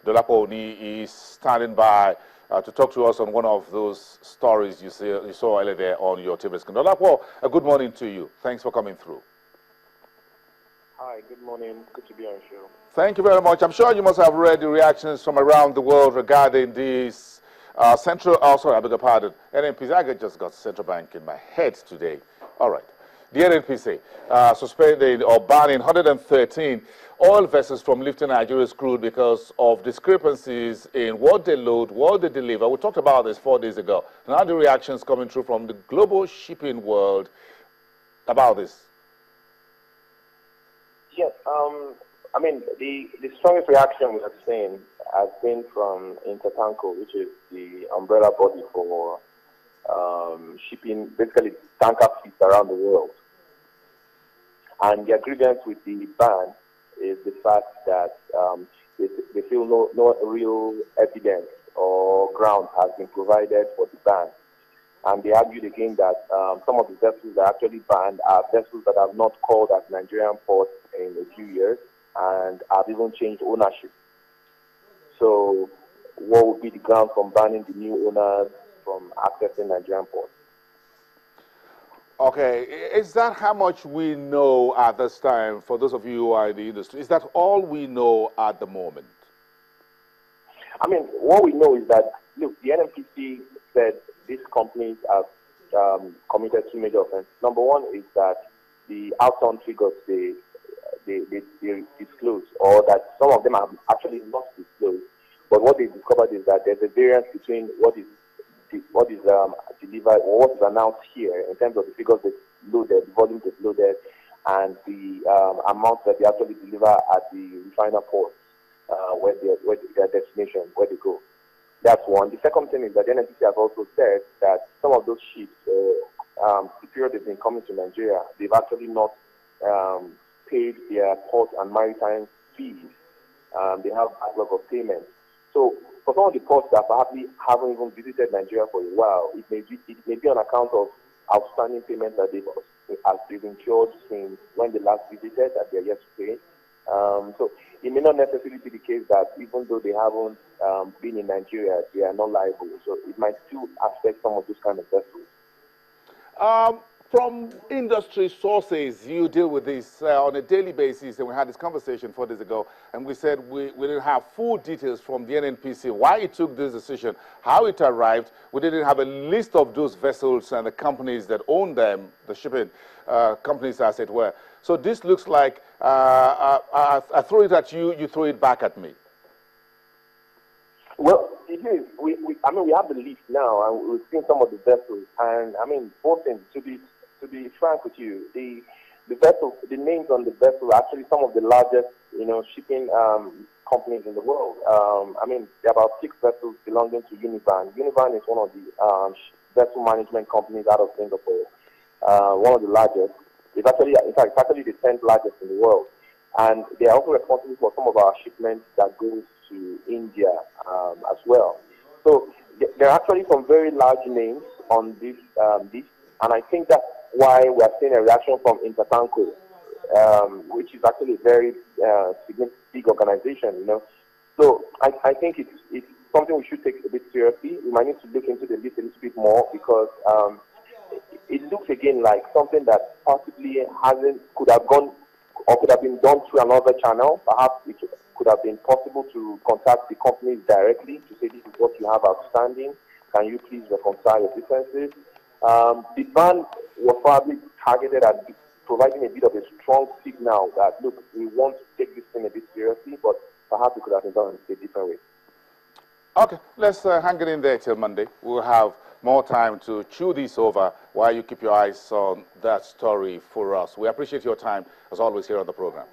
Dolapo Oni is standing by to talk to us on one of those stories you saw earlier there on your TV screen. Dolapo, good morning to you. Thanks for coming through. Hi, good morning. Good to be on the show. Thank you very much. I'm sure you must have read the reactions from around the world regarding this sorry, I beg your pardon, NNPC. I just got central bank in my head today. All right. The NNPC suspended or banning 113 oil vessels from lifting Nigeria's crude because of discrepancies in what they load, what they deliver. We talked about this 4 days ago. Now the reactions coming through from the global shipping world about this. Yes, I mean, the strongest reaction we have seen has been from Intertanko, which is the umbrella body for shipping, basically tanker fleets around the world. And the agreement with the ban is the fact that they feel no real evidence or ground has been provided for the ban. And they argued again that some of the vessels that are actually banned are vessels that have not called at Nigerian ports in a few years and have even changed ownership. So what would be the ground from banning the new owners from accessing Nigerian ports? Okay, is that how much we know at this time, for those of you who are in the industry? Is that all we know at the moment? I mean, what we know is that, look, the NNPC said these companies have committed two major offenses. Number one is that the outturn figures they disclose, or that some of them have actually not disclosed. But what they discovered is that there's a variance between what is delivered or what is announced here in terms of the figures they loaded, the volume they loaded, and the amount that they actually deliver at the refiner ports, where their destination, where they go. That's one. The second thing is that the NNPC has also said that some of those ships, the period they've been coming to Nigeria, they've actually not paid their port and maritime fees. They have a backlog of payments. So for some of the ports that perhaps haven't even visited Nigeria for a while, it may be on account of outstanding payments that they've incurred since when they last visited that they're yet to pay. So it may not necessarily be the case that even though they haven't been in Nigeria, they are not liable. So it might still affect some of those kind of vessels. From industry sources, you deal with this on a daily basis, and we had this conversation 4 days ago, and we said we didn't have full details from the NNPC, why it took this decision, how it arrived. We didn't have a list of those vessels and the companies that own them, the shipping companies as it were. So this looks like I throw it at you, you throw it back at me. Well, it is. I mean, we have the list now, and we've seen some of the vessels, and I mean, both things, to be frank with you, the vessels, the names on the vessel are actually some of the largest, shipping companies in the world. I mean, there are about 6 vessels belonging to Univan. Univan is one of the vessel management companies out of Singapore, one of the largest. It's actually, in fact, it's actually the 10th largest in the world, and they are also responsible for some of our shipments that goes to India as well. So there are actually some very large names on this list, and I think that's why we are seeing a reaction from Intertanko, which is actually a very big organization, So I think it's something we should take a bit seriously. We might need to look into the list a little bit more because it looks again like something that possibly could have been done through another channel. Perhaps it could have been possible to contact the companies directly to say, this is what you have outstanding. Can you please reconcile your differences? The ban was probably targeted at providing a bit of a strong signal that, look, we want to take this thing a bit seriously, but perhaps it could have been done in a different way. Okay, let's hang it in there till Monday. We'll have more time to chew this over while you keep your eyes on that story for us. We appreciate your time, as always, here on the program.